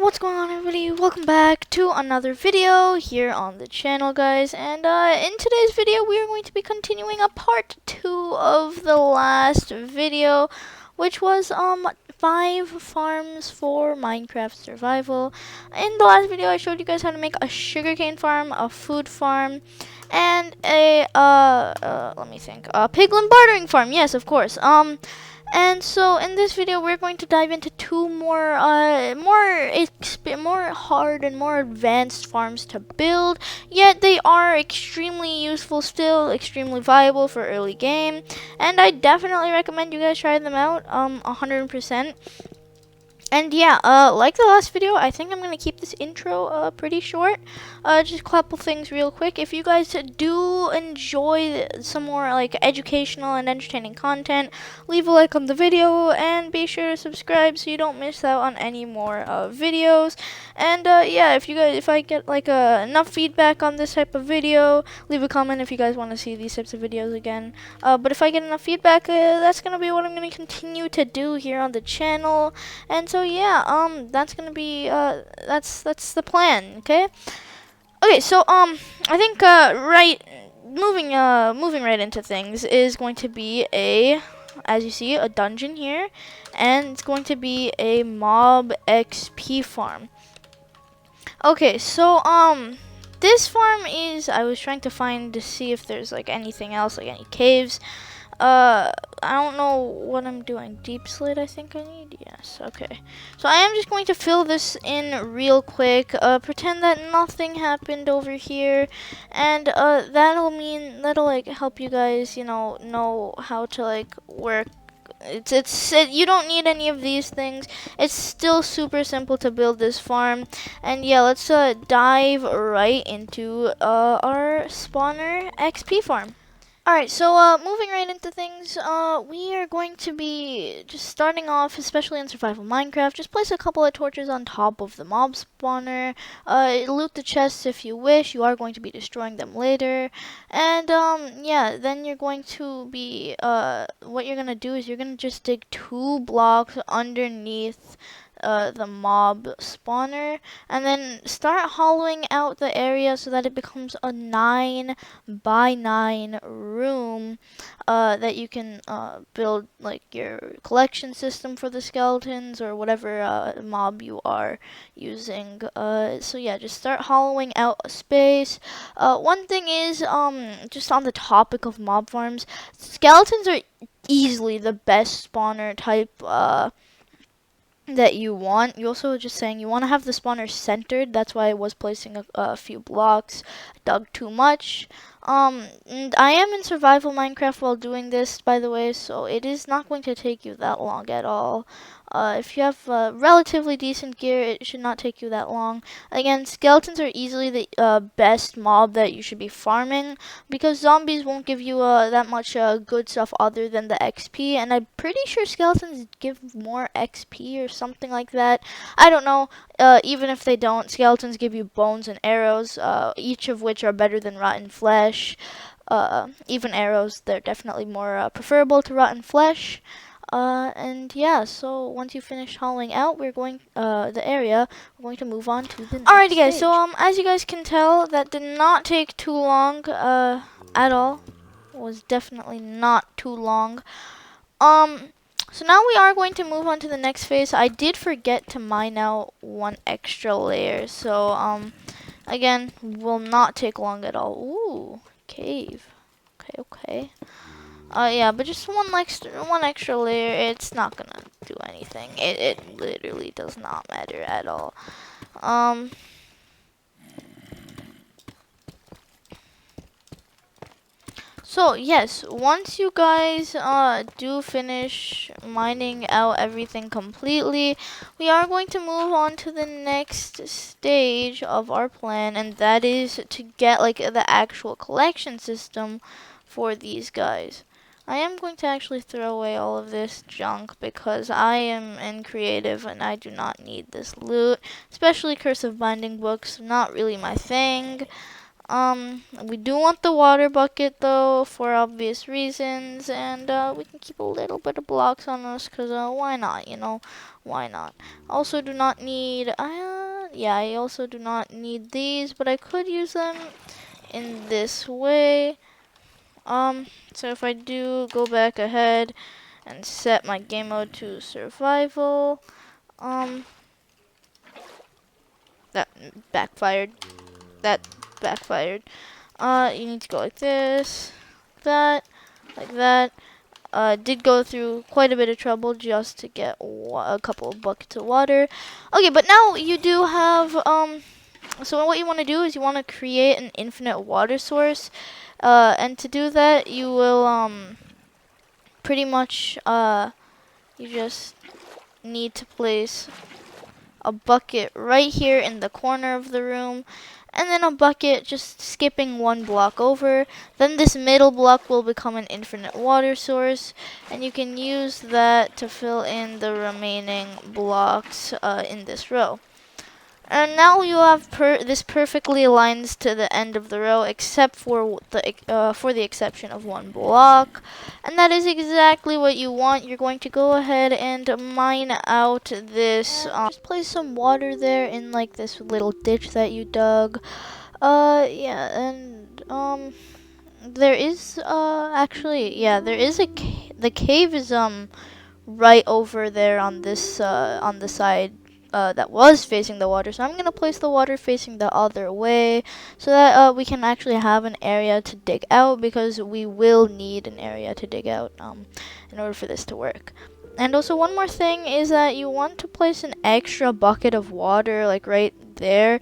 What's going on, everybody? Welcome back to another video here on the channel, guys. And in today's video we are going to be continuing a part 2 of the last video, which was 5 farms for Minecraft survival. In the last video I showed you guys how to make a sugarcane farm, a food farm, and a let me think, a piglin bartering farm. Yes, of course. And so in this video, we're going to dive into two more hard and more advanced farms to build. Yet they are extremely useful still, extremely viable for early game, and I definitely recommend you guys try them out. 100%. And yeah, like the last video, I think I'm gonna keep this intro pretty short. Just a couple things real quick. If you guys do enjoy some more like educational and entertaining content, leave a like on the video and be sure to subscribe so you don't miss out on any more videos. And yeah, if I get like enough feedback on this type of video, leave a comment if you guys want to see these types of videos again. But if I get enough feedback, that's gonna be what I'm gonna continue to do here on the channel. And so yeah, that's gonna be that's the plan. Okay. So I think moving right into things is going to be as you see, a dungeon here, and it's going to be a mob XP farm. Okay, so this farm is, I was trying to find to see if there's like anything else, like any caves. I don't know what I'm doing. Deep slate, I think I need. Yes, okay. So I am just going to fill this in real quick. Pretend that nothing happened over here, and that'll like help you guys, know how to like work. You don't need any of these things. It's still super simple to build this farm. And yeah, let's dive right into our spawner XP farm. Alright, so moving right into things, we are going to be just starting off, especially in survival Minecraft. Just place a couple of torches on top of the mob spawner. Loot the chests if you wish. You are going to be destroying them later. And yeah, then you're going to be what you're gonna do is you're gonna just dig 2 blocks underneath the mob spawner, and then start hollowing out the area so that it becomes a 9 by 9 room that you can build like your collection system for the skeletons or whatever mob you are using. So yeah, just start hollowing out a space. One thing is, just on the topic of mob farms, skeletons are easily the best spawner type that you want. You also just saying you want to have the spawner centered. That's why I was placing a few blocks. I dug too much. And I am in survival Minecraft while doing this, by the way, so it is not going to take you that long at all. If you have relatively decent gear, it should not take you that long. Again, skeletons are easily the best mob that you should be farming, because zombies won't give you that much good stuff other than the XP, and I'm pretty sure skeletons give more XP or something like that. I don't know. Even if they don't, skeletons give you bones and arrows, each of which are better than rotten flesh. Even arrows, they're definitely more preferable to rotten flesh. And yeah, so once you finish hollowing out, we're going the area, we're going to move on to the next Alrighty guys, stage. so as you guys can tell, that did not take too long at all. It was definitely not too long. So now we are going to move on to the next phase. I did forget to mine out 1 extra layer, so again, will not take long at all. Ooh, cave. Okay. Yeah, but just one extra layer, it's not gonna do anything. It literally does not matter at all. So yes, once you guys do finish mining out everything completely, we are going to move on to the next stage of our plan, and that is to get like the actual collection system for these guys. I am going to actually throw away all of this junk because I am in creative and I do not need this loot, especially cursive binding books, not really my thing. We do want the water bucket though, for obvious reasons, and we can keep a little bit of blocks on us, cause why not, why not? Also do not need, Yeah, I also do not need these, but I could use them in this way. So if I do go back ahead and set my game mode to survival, that backfired. That backfired. You need to go like this, like that. Did go through quite a bit of trouble just to get a couple of buckets of water. Okay, but now you do have, so what you want to do is you want to create an infinite water source. And to do that, you will, pretty much, you just need to place a bucket right here in the corner of the room, and then a bucket just skipping one block over. Then this middle block will become an infinite water source, and you can use that to fill in the remaining blocks in this row. And now you have this perfectly aligns to the end of the row, except for the exception of one block, and that is exactly what you want. You're going to go ahead and mine out this. Just place some water there in like this little ditch that you dug. Yeah, and there is actually, yeah, there is the cave is right over there on this on the side that was facing the water. So I'm gonna place the water facing the other way so that we can actually have an area to dig out, because we will need an area to dig out in order for this to work. And also one more thing is that you want to place an extra bucket of water like right there,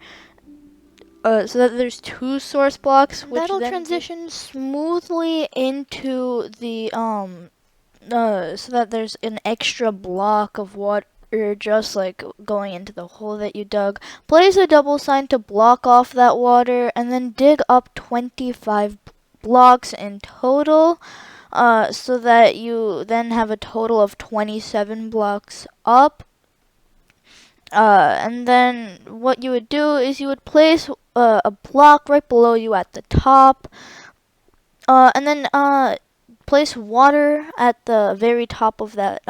so that there's two source blocks, which that'll transition smoothly into the so that there's an extra block of water just like going into the hole that you dug. Place a double sign to block off that water, and then dig up 25 blocks in total, so that you then have a total of 27 blocks up. And then what you would do is you would place a block right below you at the top, and then place water at the very top of that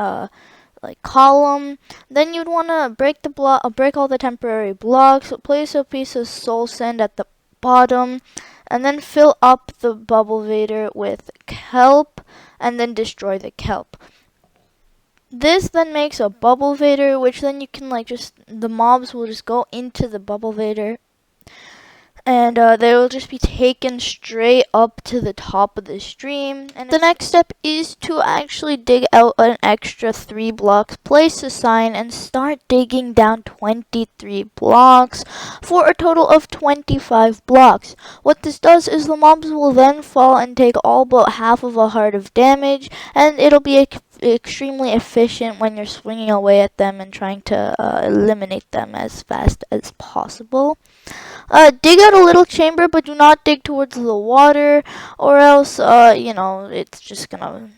like column. Then you'd want to break all the temporary blocks, place a piece of soul sand at the bottom, and then fill up the bubble vader with kelp, and then destroy the kelp. This then makes a bubble vader, which then you can the mobs will just go into the bubble vader, and they will just be taken straight up to the top of the stream. And the next step is to actually dig out an extra 3 blocks, place a sign, and start digging down 23 blocks for a total of 25 blocks. What this does is the mobs will then fall and take all but half of a heart of damage, and it'll be extremely efficient when you're swinging away at them and trying to eliminate them as fast as possible. Dig out a little chamber, but do not dig towards the water, or else, it's just gonna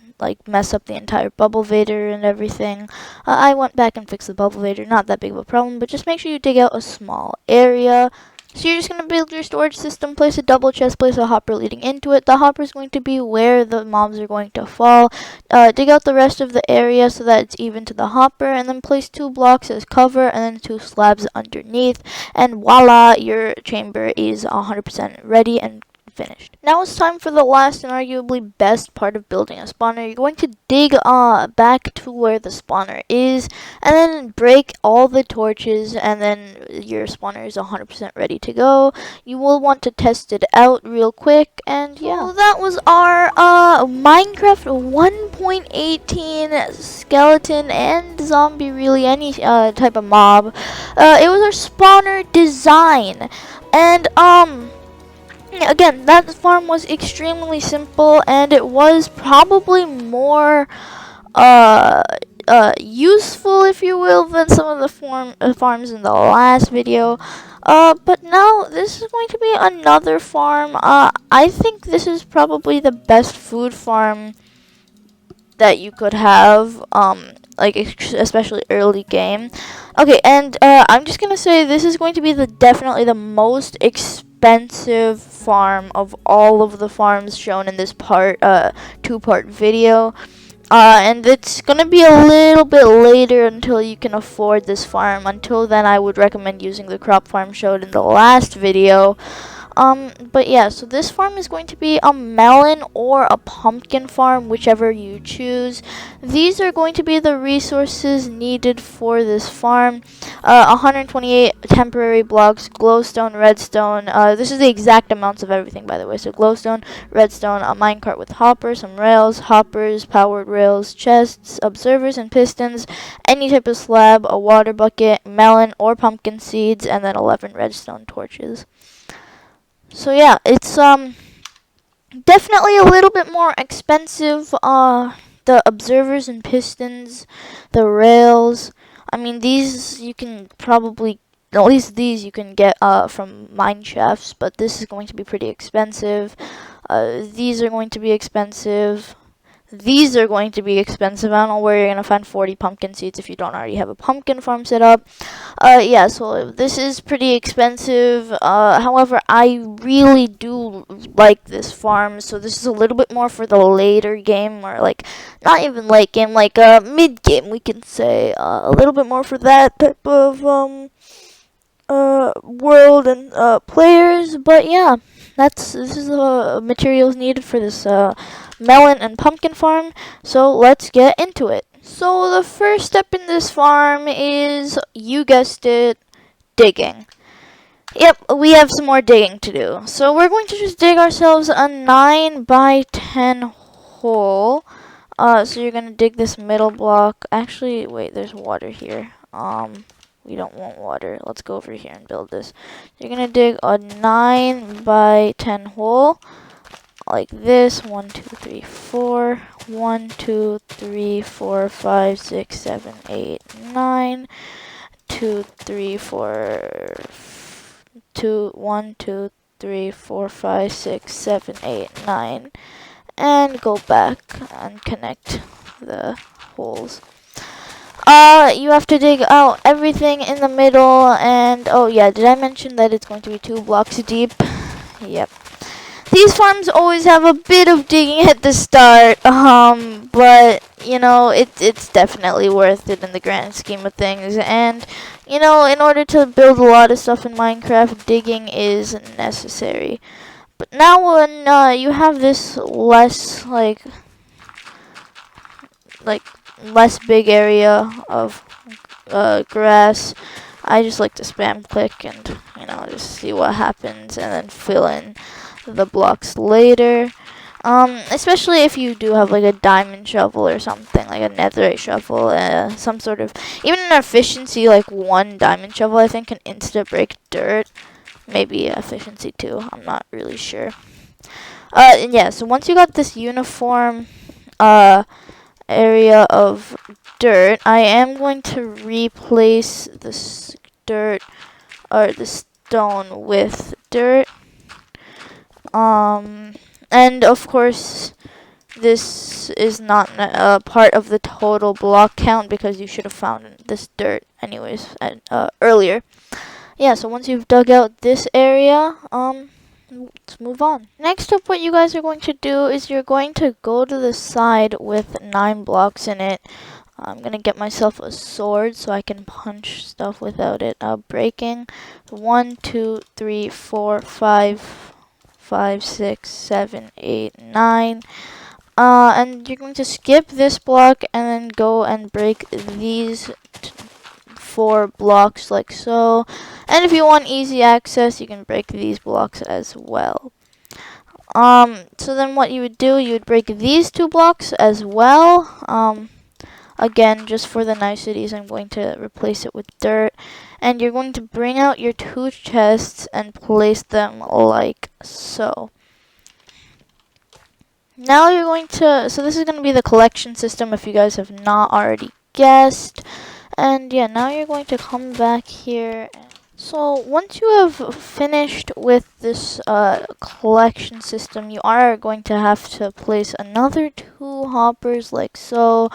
mess up the entire bubble vader and everything. I went back and fixed the bubble vader, not that big of a problem, but just make sure you dig out a small area. So you're just going to build your storage system, place a double chest, place a hopper leading into it. The hopper is going to be where the mobs are going to fall. Dig out the rest of the area so that it's even to the hopper, and then place 2 blocks as cover and then 2 slabs underneath. And voila, your chamber is 100% ready and finished. Now it's time for the last and arguably best part of building a spawner. You're going to dig back to where the spawner is, and then break all the torches, and then your spawner is 100% ready to go. You will want to test it out real quick, and yeah. So that was our Minecraft 1.18 skeleton and zombie, really any type of mob. It was our spawner design, and again, that farm was extremely simple, and it was probably more useful, if you will, than some of the farms in the last video. But now this is going to be another farm. I think this is probably the best food farm that you could have, especially early game. Okay, and I'm just gonna say this is going to be definitely the most expensive farm of all of the farms shown in this 2-part video. And it's gonna be a little bit later until you can afford this farm. Until then, I would recommend using the crop farm showed in the last video. But yeah, so this farm is going to be a melon or a pumpkin farm, whichever you choose. These are going to be the resources needed for this farm. 128 temporary blocks, glowstone, redstone. This is the exact amounts of everything, by the way. So glowstone, redstone, a minecart with hoppers, some rails, hoppers, powered rails, chests, observers and pistons, any type of slab, a water bucket, melon or pumpkin seeds, and then 11 redstone torches. So yeah, it's definitely a little bit more expensive. The observers and pistons, the rails. I mean, these you can probably, at least these you can get from mine shafts, but this is going to be pretty expensive. These are going to be expensive. These are going to be expensive. I don't know where you're going to find 40 pumpkin seeds if you don't already have a pumpkin farm set up. Yeah, so this is pretty expensive. However, I really do like this farm. So this is a little bit more for the later game, or like, not even late game, like mid game, we can say. A little bit more for that type of world and players. But yeah, this is the materials needed for this melon and pumpkin farm. So let's get into it. So the first step in this farm is, you guessed it, digging. Yep, we have some more digging to do. So we're going to just dig ourselves a 9 by 10 hole. So you're gonna dig this middle block. Actually, wait, there's water here. We don't want water. Let's go over here and build this. You're gonna dig a 9 by 10 hole like this. 1, 2, 3, 4. 1, 2, 3, 4, 5, 6, 7, 8, 9. 2, 3, 4. 1, 2, 3, 4, 5, 6, 7, 8, 9. And go back and connect the holes. You have to dig out everything in the middle, and oh yeah, did I mention that it's going to be 2 blocks deep? Yep. These farms always have a bit of digging at the start, but you know, it's definitely worth it in the grand scheme of things. And you know, in order to build a lot of stuff in Minecraft, digging is necessary. But now when you have this less less big area of grass, I just like to spam click and, you know, just see what happens and then fill in the blocks later. Especially if you do have like a diamond shovel or something, like a netherite shovel, some sort of, even an efficiency like 1 diamond shovel I think can insta break dirt. Maybe efficiency 2, I'm not really sure. And yeah, so once you got this uniform area of dirt, I am going to replace this dirt or the stone with dirt. And of course, this is not part of the total block count because you should have found this dirt anyways earlier. Yeah, so once you've dug out this area, let's move on. Next up, what you guys are going to do is you're going to go to the side with 9 blocks in it. I'm gonna get myself a sword so I can punch stuff without it breaking. 1, 2, 3, 4, 5, 5, 6, 7, 8, 9. And you're going to skip this block and then go and break these 4 blocks like so. And if you want easy access, you can break these blocks as well. So then what you would do, you would break these 2 blocks as well. Again, just for the niceties, I'm going to replace it with dirt. And you're going to bring out your 2 chests and place them like so. Now you're going to, so this is going to be the collection system if you guys have not already guessed. And yeah, now you're going to come back here. So once you have finished with this collection system, you are going to have to place another 2 hoppers like so.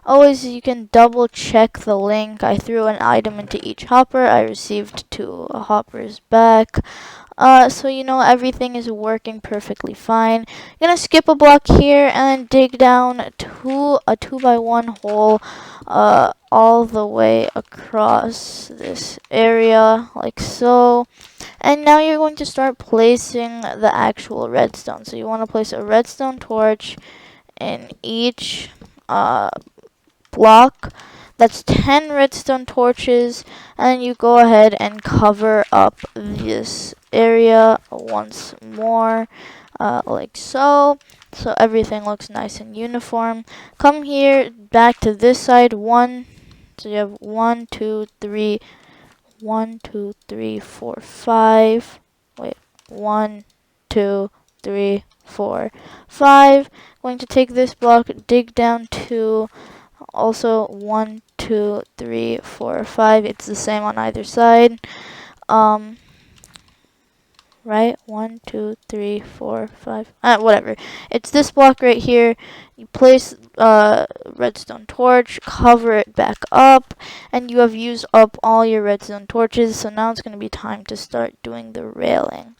Always, you can double check the link. I threw an item into each hopper. I received 2 hoppers back. So you know everything is working perfectly fine. You're gonna skip a block here and dig down a 2x1 hole, all the way across this area, like so. And now you're going to start placing the actual redstone. So you want to place a redstone torch in each uh, block. That's 10 redstone torches, and you go ahead and cover up this area once more, like so. So everything looks nice and uniform. Come here, back to this side. So you have 1, 2, 3, 1, 2, 3, 4, 5. Wait, 1, 2, 3, 4, 5. Going to take this block, dig down to also 1, 2, 3, 4, 5. It's the same on either side. Um, right? 1, 2, 3, 4, 5. Whatever. It's this block right here. You place redstone torch, cover it back up, and you have used up all your redstone torches. So now it's going to be time to start doing the railing.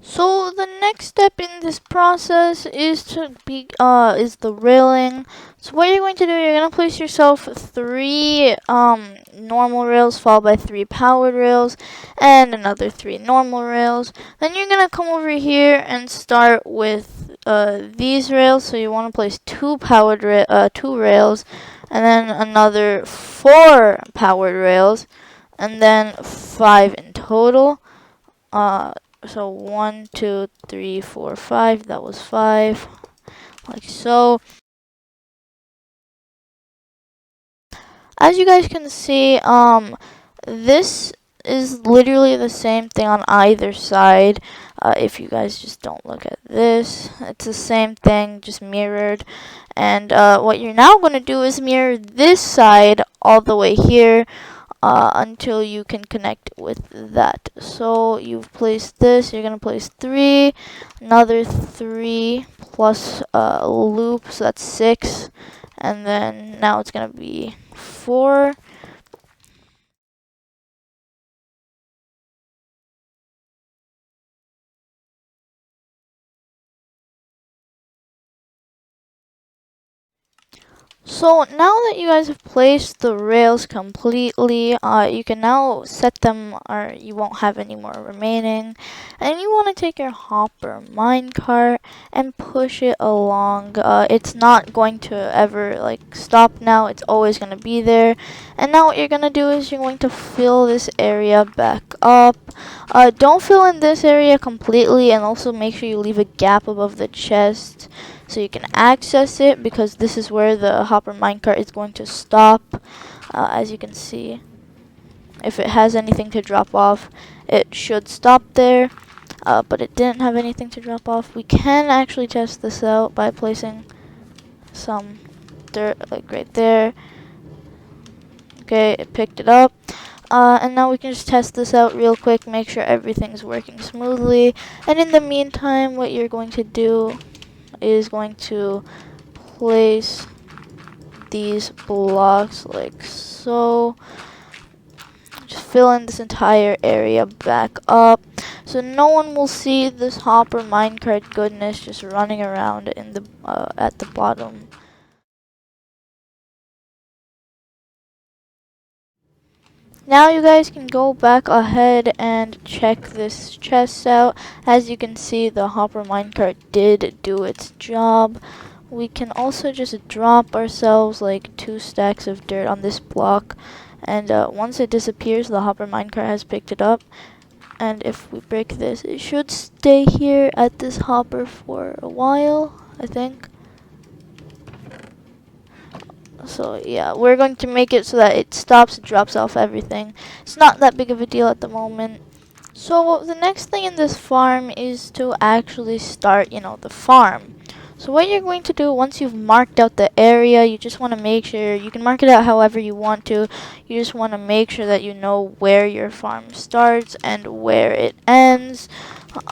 So the next step in this process is the railing. So what you're going to do, you're going to place yourself 3 normal rails followed by 3 powered rails and another 3 normal rails. Then you're going to come over here and start with these rails. So you want to place 2 2 rails, and then another 4 powered rails, and then 5 in total. So 1, 2, 3, 4, 5. That was 5, like so. As you guys can see, this is literally the same thing on either side. If you guys just don't look at this, it's the same thing, just mirrored. And what you're now going to do is mirror this side all the way here. Until you can connect with that. So you've placed this, you're going to place 3, another 3 plus a loop, so that's 6, and then now it's going to be 4. So now that you guys have placed the rails completely, you can now set them, or you won't have any more remaining. And you want to take your hopper minecart and push it along. It's not going to ever like stop now. It's always going to be there. And now what you're going to do is you're going to fill this area back up. Don't fill in this area completely, and also make sure you leave a gap above the chest so you can access it, because this is where the hopper minecart is going to stop. As you can see, if it has anything to drop off, it should stop there, but it didn't have anything to drop off. We can actually test this out by placing some dirt like right there. Okay, it picked it up. And now we can just test this out real quick, make sure everything's working smoothly. And in the meantime, what you're going to do is going to place these blocks like so. Just fill in this entire area back up, so no one will see this hopper minecart goodness just running around in the at the bottom. Now you guys can go back ahead and check this chest out. As you can see, the hopper minecart did do its job. We can also just drop ourselves like 2 stacks of dirt on this block, and once it disappears, the hopper minecart has picked it up. And if we break this, it should stay here at this hopper for a while, I think. So yeah, we're going to make it so that it stops and drops off everything. It's not that big of a deal at the moment. So the next thing in this farm is to actually start, the farm. So what you're going to do once you've marked out the area, you just want to make sure, you can mark it out however you want to. You just want to make sure that you know where your farm starts and where it ends.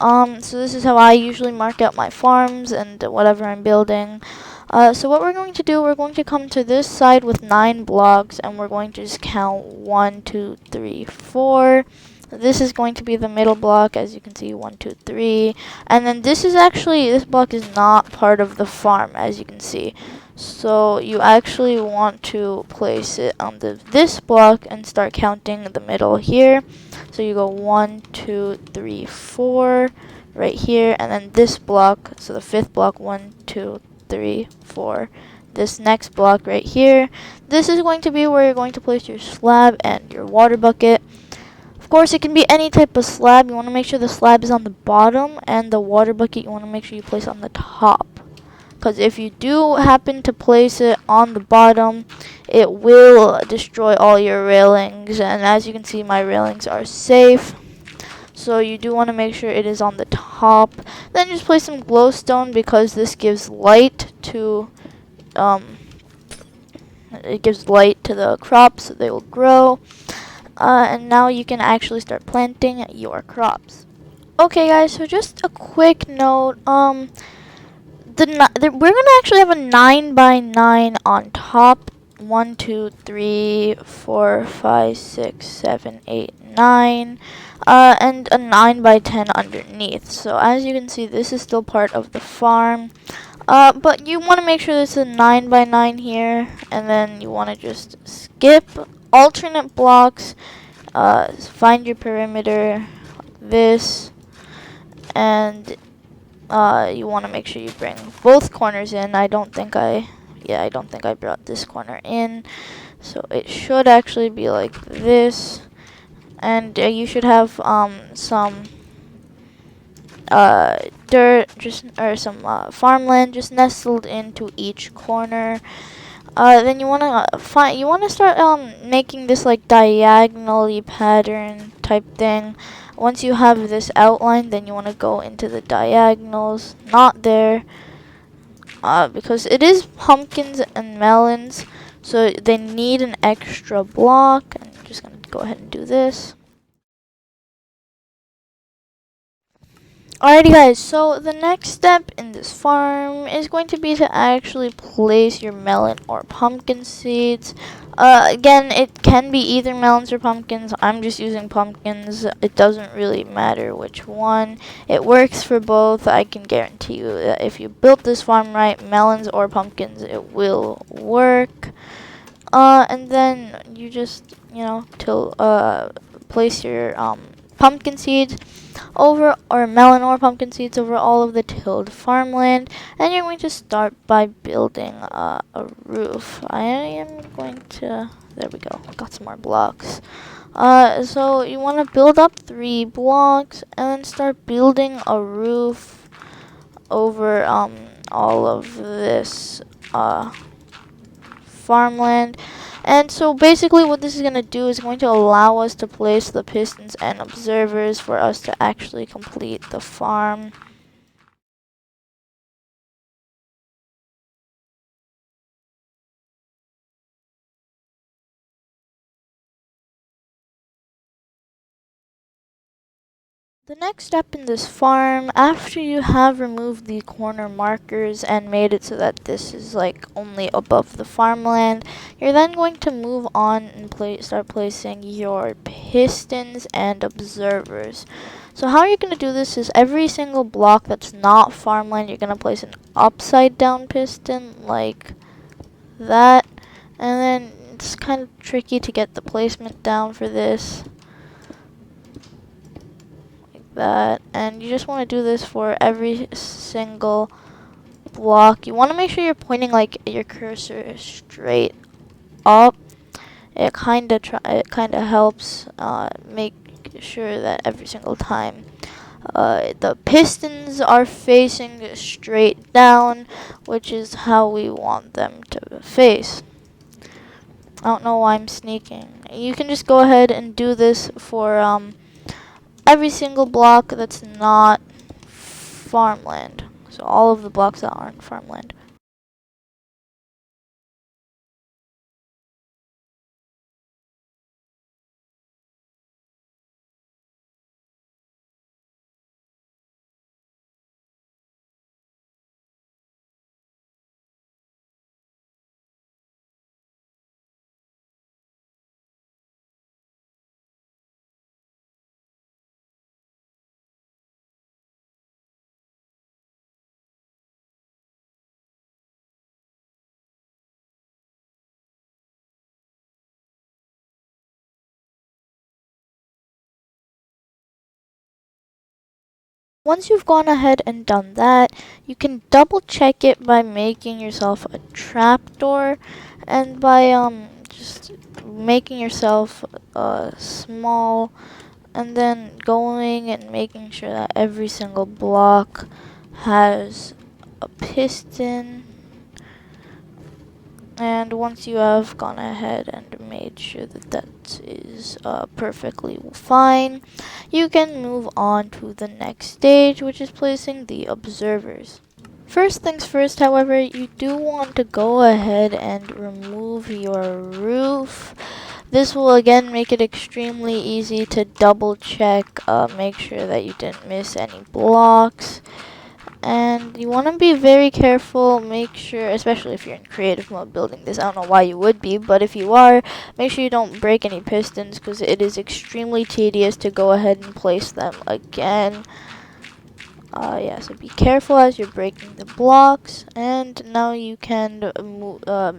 So this is how I usually mark out my farms and whatever I'm building. So what we're going to do, we're going to come to this side with 9 blocks, and we're going to just count 1, 2, 3, 4. This is going to be the middle block, as you can see, 1, 2, 3. And then this block is not part of the farm, as you can see. So you actually want to place it on this block and start counting the middle here. So you go 1, 2, 3, 4 right here, and then this block, so the 5th block, 1, 2, 3, 4. This next block right here, this is going to be where you're going to place your slab and your water bucket. Of course, it can be any type of slab. You want to make sure the slab is on the bottom, and the water bucket you want to make sure you place on the top. Because if you do happen to place it on the bottom, it will destroy all your railings. And as you can see, my railings are safe. So you do want to make sure it is on the top. Then just place some glowstone, because this gives light to the crops, so they will grow. And now you can actually start planting your crops. Okay, guys. So just a quick note. We're gonna actually have a 9 by 9 on top. 1, 2, 3, 4, 5, 6, 7, 8, 9. And a 9 by 10 underneath. So as you can see, this is still part of the farm. But you want to make sure there's a 9 by 9 here, and then you want to just skip alternate blocks, find your perimeter like this, and you want to make sure you bring both corners in. I don't think I brought this corner in, so it should actually be like this, and you should have some dirt, or some farmland just nestled into each corner. Then you wanna start making this like diagonally pattern type thing. Once you have this outline, then you wanna go into the diagonals, not there, because it is pumpkins and melons, so they need an extra block. I'm just gonna go ahead and do this. Alrighty, guys, so the next step in this farm is going to be to actually place your melon or pumpkin seeds. Again, it can be either melons or pumpkins. I'm just using pumpkins. It doesn't really matter which one. It works for both. I can guarantee you that if you built this farm right, melons or pumpkins, it will work. And then you just, place your pumpkin seeds over, or melon or pumpkin seeds over all of the tilled farmland, and you're going to start by building a roof. I am going to, there we go, got some more blocks. So you want to build up 3 blocks and then start building a roof over all of this farmland. And so basically what this is going to do is going to allow us to place the pistons and observers for us to actually complete the farm. The next step in this farm, after you have removed the corner markers and made it so that this is like only above the farmland, you're then going to move on and start placing your pistons and observers. So how you're going to do this is every single block that's not farmland, you're going to place an upside down piston like that. And then it's kind of tricky to get the placement down for this. That, and you just want to do this for every single block. You want to make sure you're pointing like your cursor straight up. It kind of helps make sure that every single time the pistons are facing straight down, which is how we want them to face. I don't know why I'm sneaking. You can just go ahead and do this for every single block that's not farmland. So all of the blocks that aren't farmland. Once you've gone ahead and done that, you can double check it by making yourself a trapdoor, and by just making yourself small, and then going and making sure that every single block has a piston. And once you have gone ahead and made sure that that is perfectly fine, you can move on to the next stage, which is placing the observers. First things first, however, you do want to go ahead and remove your roof. This will again make it extremely easy to double check, make sure that you didn't miss any blocks. And you want to be very careful, make sure, especially if you're in creative mode building this, I don't know why you would be, but if you are, make sure you don't break any pistons, because it is extremely tedious to go ahead and place them again. Yeah, so be careful as you're breaking the blocks, and now you can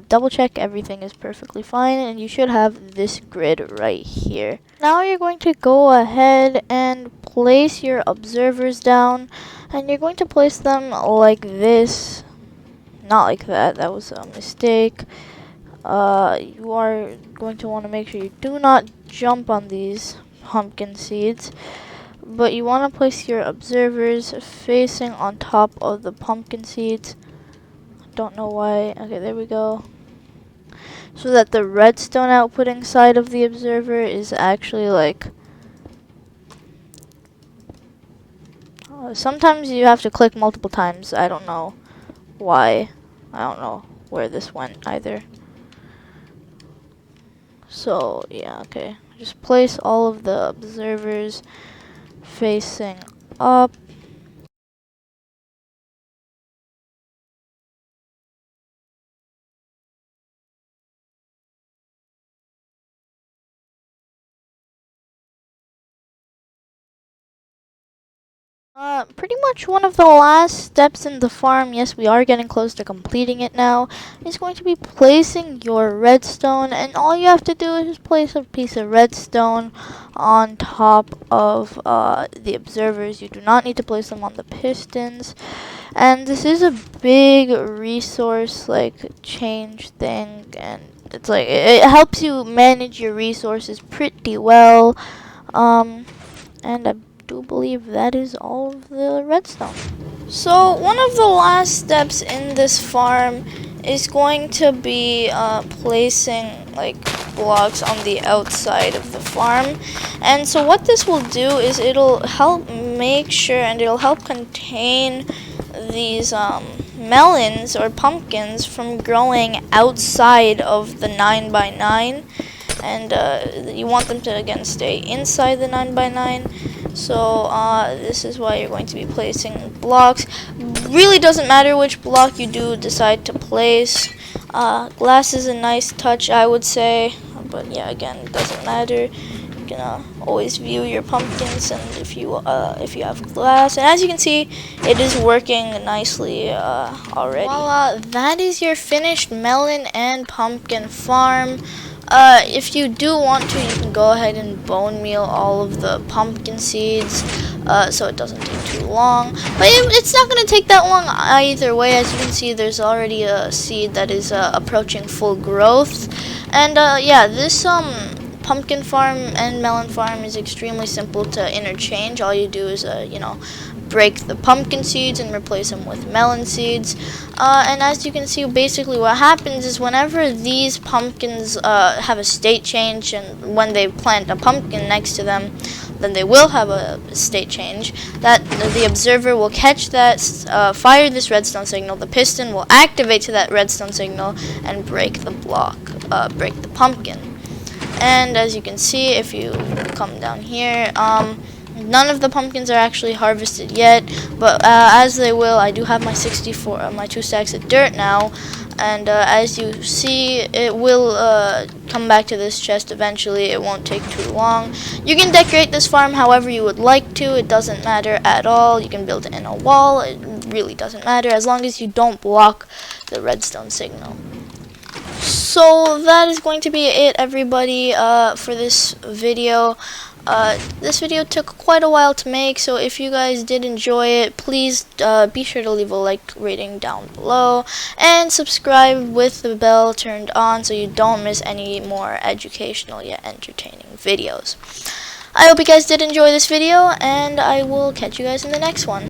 double check everything is perfectly fine, and you should have this grid right here. Now you're going to go ahead and place your observers down, and you're going to place them like this, not like that, that was a mistake. You are going to want to make sure you do not jump on these pumpkin seeds, but you want to place your observers facing on top of the pumpkin seeds. Don't know why. Okay, there we go. So that the redstone outputting side of the observer is actually like... sometimes you have to click multiple times. I don't know why. I don't know where this went either. So, yeah, okay. Just place all of the observers facing up. Pretty much one of the last steps in the farm, yes, we are getting close to completing it now, is going to be placing your redstone, and all you have to do is just place a piece of redstone on top of the observers. You do not need to place them on the pistons, and this is a big resource, like, change thing, and it's like, it helps you manage your resources pretty well, and I do believe that is all of the redstone. So one of the last steps in this farm is going to be placing like blocks on the outside of the farm. And so what this will do is it'll help make sure, and it'll help contain these melons or pumpkins from growing outside of the 9x9, and you want them to again stay inside the 9x9. So this is why you're going to be placing blocks. Really doesn't matter which block you do decide to place. Glass is a nice touch, I would say, but yeah, again, it doesn't matter. You can always view your pumpkins, and if you have glass, and as you can see, it is working nicely already. Voila, that is your finished melon and pumpkin farm. If you do want to, you can go ahead and bone meal all of the pumpkin seeds, so it doesn't take too long. But it's not going to take that long either way. As you can see, there's already a seed that is approaching full growth. And yeah, this pumpkin farm and melon farm is extremely simple to interchange. All you do is, break the pumpkin seeds and replace them with melon seeds. And as you can see, basically what happens is whenever these pumpkins have a state change, and when they plant a pumpkin next to them, then they will have a state change, that the observer will catch that, fire this redstone signal, the piston will activate to that redstone signal and break the block, break the pumpkin. And as you can see, if you come down here, none of the pumpkins are actually harvested yet, but as they will, I do have my 2 stacks of dirt now, and as you see, it will come back to this chest eventually. It won't take too long. You can decorate this farm however you would like to. It doesn't matter at all. You can build it in a wall. It really doesn't matter as long as you don't block the redstone signal. So that is going to be it, everybody, for this video. This video took quite a while to make, so if you guys did enjoy it, please be sure to leave a like rating down below and subscribe with the bell turned on so you don't miss any more educational yet entertaining videos. I hope you guys did enjoy this video, and I will catch you guys in the next one.